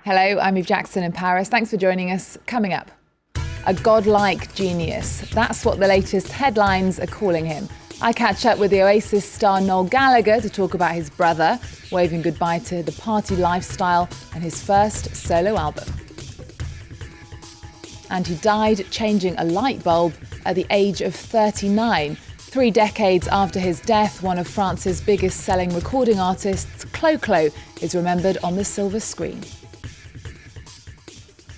Hello, I'm Eve Jackson in Paris. Thanks for joining us. Coming up, a godlike genius. That's what the latest headlines are calling him. I catch up with the Oasis star Noel Gallagher to talk about his brother, waving goodbye to the party lifestyle and his first solo album. And he died changing a light bulb at the age of 39. 3 decades after his death, one of France's biggest selling recording artists, Cloclo, is remembered on the silver screen.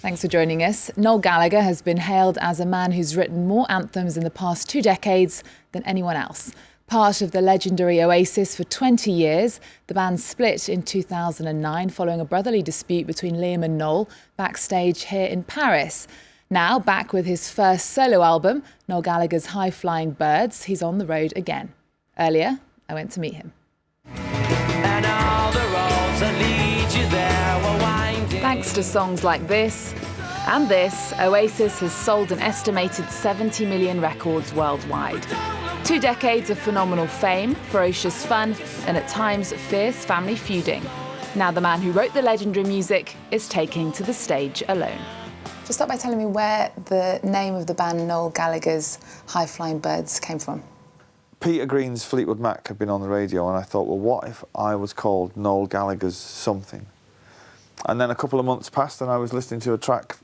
Thanks for joining us. Noel Gallagher has been hailed as a man who's written more anthems in the past 2 decades than anyone else. Part of the legendary Oasis for 20 years, the band split in 2009 following a brotherly dispute between Liam and Noel backstage here in Paris. Now, back with his first solo album, Noel Gallagher's High Flying Birds, he's on the road again. Earlier, I went to meet him. And all the roads that lead you there were winding. Thanks to songs like this and this, Oasis has sold an estimated 70 million records worldwide. 2 decades of phenomenal fame, ferocious fun, and at times fierce family feuding. Now the man who wrote the legendary music is taking to the stage alone. Just start by telling me where the name of the band Noel Gallagher's High Flying Birds came from. Peter Green's Fleetwood Mac had been on the radio, and I thought, well, what if I was called Noel Gallagher's something? And then a couple of months passed and I was listening to a track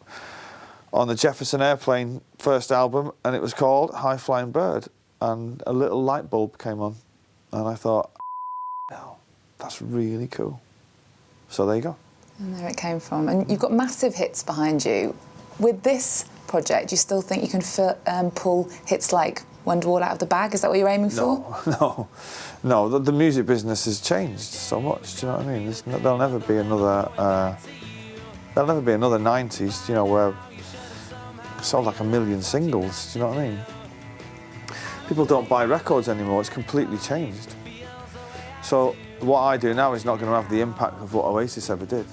on the Jefferson Airplane first album, and it was called High Flying Bird, and a little light bulb came on and I thought, hell, that's really cool. So there you go. And there it came from. And you've got massive hits behind you. With this project, do you still think you can pull hits like Wonderwall out of the bag? Is that what you're aiming for? No. The music business has changed so much. Do you know what I mean? There'll never be another 90s. You know, where it sold like 1 million singles. Do you know what I mean? People don't buy records anymore. It's completely changed. So what I do now is not going to have the impact of what Oasis ever did.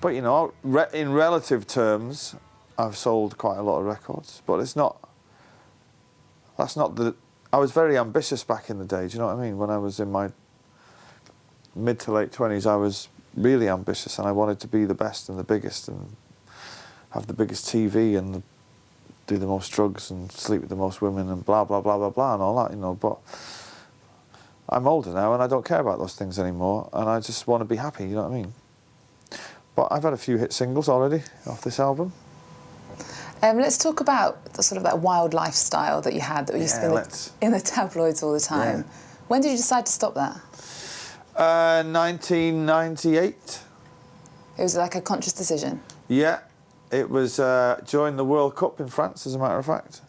But you know, in relative terms, I've sold quite a lot of records. But it's not. That's not the. I was very ambitious back in the day. Do you know what I mean? When I was in my mid to late 20s, I was really ambitious, and I wanted to be the best and the biggest, and have the biggest TV, and do the most drugs, and sleep with the most women, and blah blah blah blah blah, and all that. You know, but I'm older now, and I don't care about those things anymore, and I just want to be happy. You know what I mean? But I've had a few hit singles already off this album. Let's talk about the sort of that wild lifestyle that you had that used to be in the tabloids all the time. Yeah. When did you decide to stop that? 1998. It was like a conscious decision? Yeah, it was during the World Cup in France, as a matter of fact.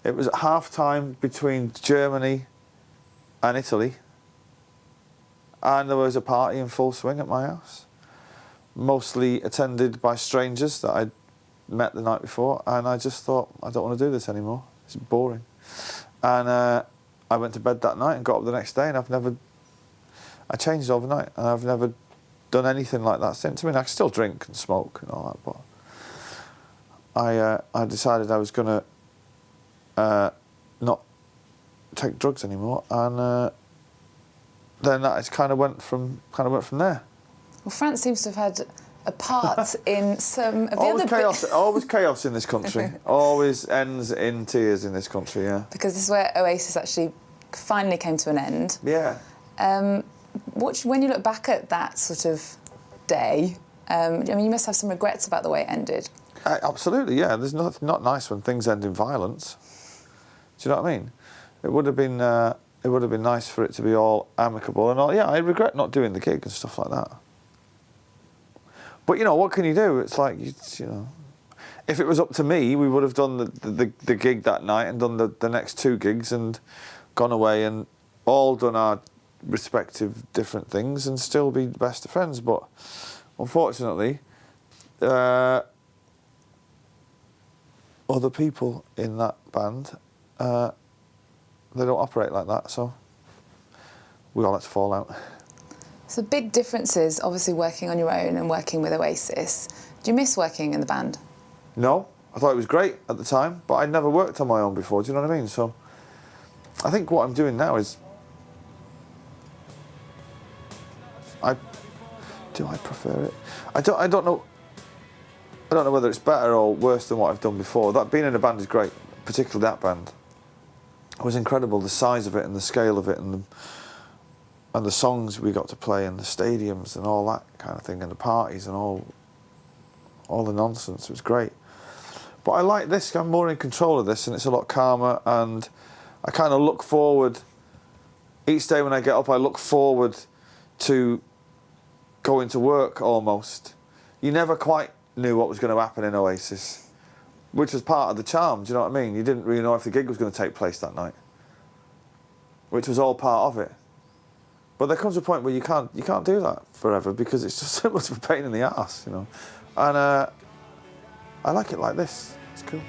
It was at half-time between Germany and Italy, and there was a party in full swing at my house, mostly attended by strangers that I'd met the night before, and I just thought, I don't want to do this anymore. It's boring. And I went to bed that night and got up the next day, and I changed overnight, and I've never done anything like that since. I mean, I still drink and smoke and all that, but I decided I was going to not take drugs anymore, and then that kind of went from there. Well, France seems to have had a part in some of the always other chaos. Always chaos in this country. Always ends in tears in this country. Yeah. Because this is where Oasis actually finally came to an end. Yeah. When you look back at that sort of day, I mean, you must have some regrets about the way it ended. Absolutely. Yeah. There's not nice when things end in violence. Do you know what I mean? It would have been nice for it to be all amicable and all. Yeah, I regret not doing the gig and stuff like that. But you know, what can you do? It's like, you know, if it was up to me, we would have done the gig that night and done the next 2 gigs and gone away and all done our respective different things and still be the best of friends. But unfortunately, other people in that band, they don't operate like that, so we all had to fall out. So big differences, obviously, working on your own and working with Oasis. Do you miss working in the band? No, I thought it was great at the time, but I'd never worked on my own before, do you know what I mean? So I think what I'm doing now is do I prefer it? I don't know. I don't know whether it's better or worse than what I've done before. That being in a band is great, particularly that band. It was incredible, the size of it and the scale of it and the songs we got to play and the stadiums and all that kind of thing and the parties and all the nonsense. It was great. But I like this, I'm more in control of this and it's a lot calmer, and I kind of look forward, each day when I get up I look forward to going to work almost. You never quite knew what was going to happen in Oasis, which was part of the charm, do you know what I mean? You didn't really know if the gig was going to take place that night, which was all part of it. But there comes a point where you can't do that forever because it's just so much of a pain in the arse, you know. And I like it like this. It's cool.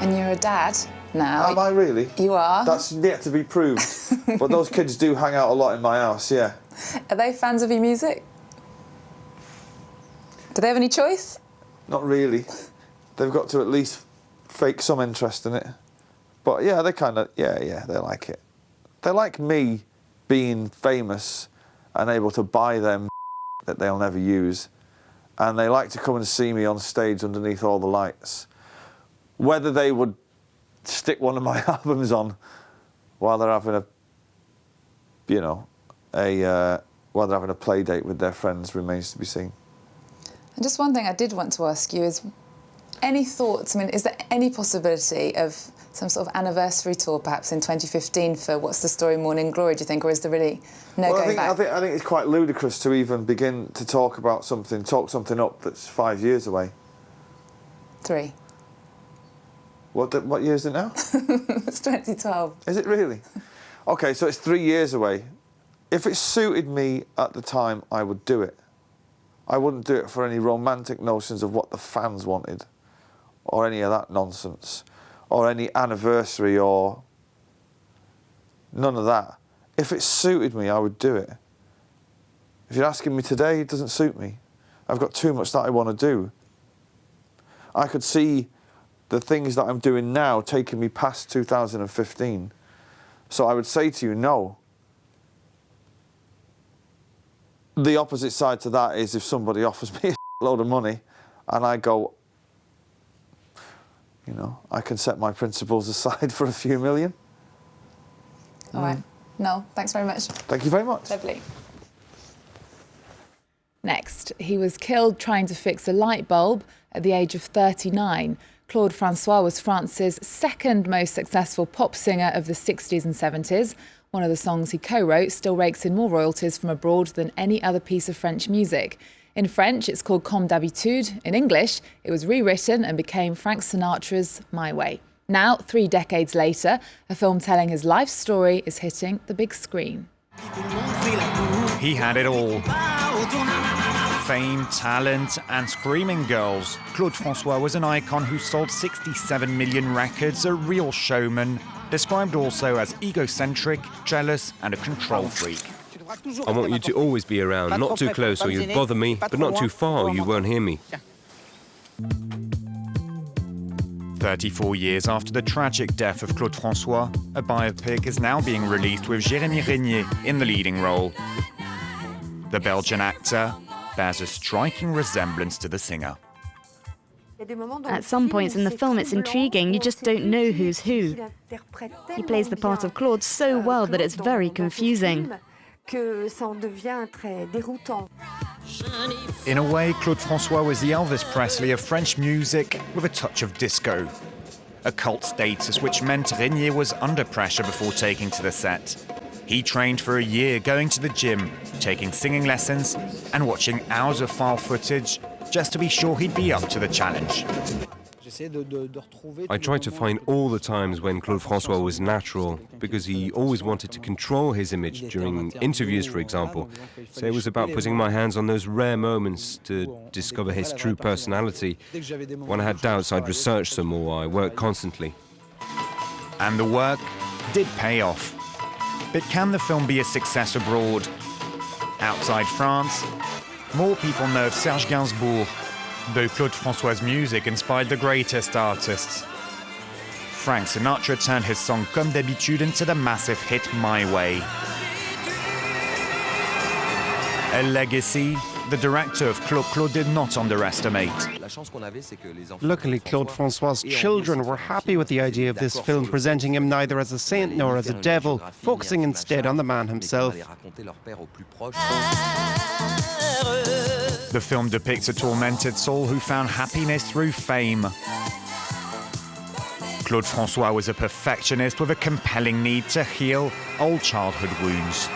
And you're a dad now. Am I really? You are. That's yet to be proved. But those kids do hang out a lot in my house, yeah. Are they fans of your music? Do they have any choice? Not really. They've got to at least fake some interest in it. But yeah, they kind of, yeah, they like it. They like me being famous and able to buy them that they'll never use. And they like to come and see me on stage underneath all the lights. Whether they would stick one of my albums on while they're having while they're having a play date with their friends remains to be seen. And just one thing I did want to ask you is, any thoughts, I mean, is there any possibility of some sort of anniversary tour perhaps in 2015 for What's the Story, Morning Glory, do you think, or is there really no going back? I think it's quite ludicrous to even begin to talk something up that's 5 years away. 3. What year is it now? It's 2012. Is it really? Okay, so it's 3 years away. If it suited me at the time, I would do it. I wouldn't do it for any romantic notions of what the fans wanted, or any of that nonsense, or any anniversary, or none of that. If it suited me, I would do it. If you're asking me today, it doesn't suit me. I've got too much that I want to do. I could see the things that I'm doing now taking me past 2015. So I would say to you, no. The opposite side to that is if somebody offers me a load of money and I go, you know, I can set my principles aside for a few million. All right. Noel, thanks very much. Thank you very much. Lovely. Next, he was killed trying to fix a light bulb at the age of 39. Claude François was France's second most successful pop singer of the 60s and 70s. One of the songs he co-wrote still rakes in more royalties from abroad than any other piece of French music. In French, it's called Comme d'habitude. In English, it was rewritten and became Frank Sinatra's My Way. Now, 3 decades later, a film telling his life story is hitting the big screen. He had it all. Fame, talent, and screaming girls. Claude François was an icon who sold 67 million records, a real showman, described also as egocentric, jealous, and a control freak. I want you to always be around, not too close or you'd bother me, but not too far or you won't hear me. 34 years after the tragic death of Claude François, a biopic is now being released with Jérémy Régnier in the leading role. The Belgian actor bears a striking resemblance to the singer. At some points in the film, it's intriguing. You just don't know who's who. He plays the part of Claude so well that it's very confusing. In a way, Claude François was the Elvis Presley of French music with a touch of disco. A cult status which meant Régnier was under pressure before taking to the set. He trained for a year, going to the gym, taking singing lessons, and watching hours of file footage just to be sure he'd be up to the challenge. I tried to find all the times when Claude François was natural, because he always wanted to control his image during interviews, for example. So it was about putting my hands on those rare moments to discover his true personality. When I had doubts, I'd research some more. I worked constantly. And the work did pay off. But can the film be a success abroad? Outside France, more people know of Serge Gainsbourg, though Claude François' music inspired the greatest artists. Frank Sinatra turned his song Comme d'habitude into the massive hit My Way. A legacy the director of Cloclo did not underestimate. Luckily, Claude François' children were happy with the idea of this film, presenting him neither as a saint nor as a devil, focusing instead on the man himself. The film depicts a tormented soul who found happiness through fame. Claude François was a perfectionist with a compelling need to heal old childhood wounds.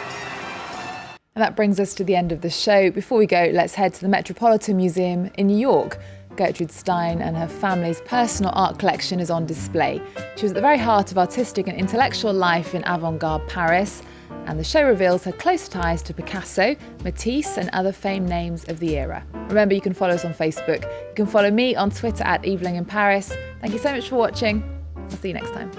And that brings us to the end of the show. Before we go, let's head to the Metropolitan Museum in New York. Gertrude Stein and her family's personal art collection is on display. She was at the very heart of artistic and intellectual life in avant-garde Paris, and the show reveals her close ties to Picasso, Matisse and other famed names of the era. Remember, you can follow us on Facebook. You can follow me on Twitter @EvelynInParis. Thank you so much for watching. I'll see you next time.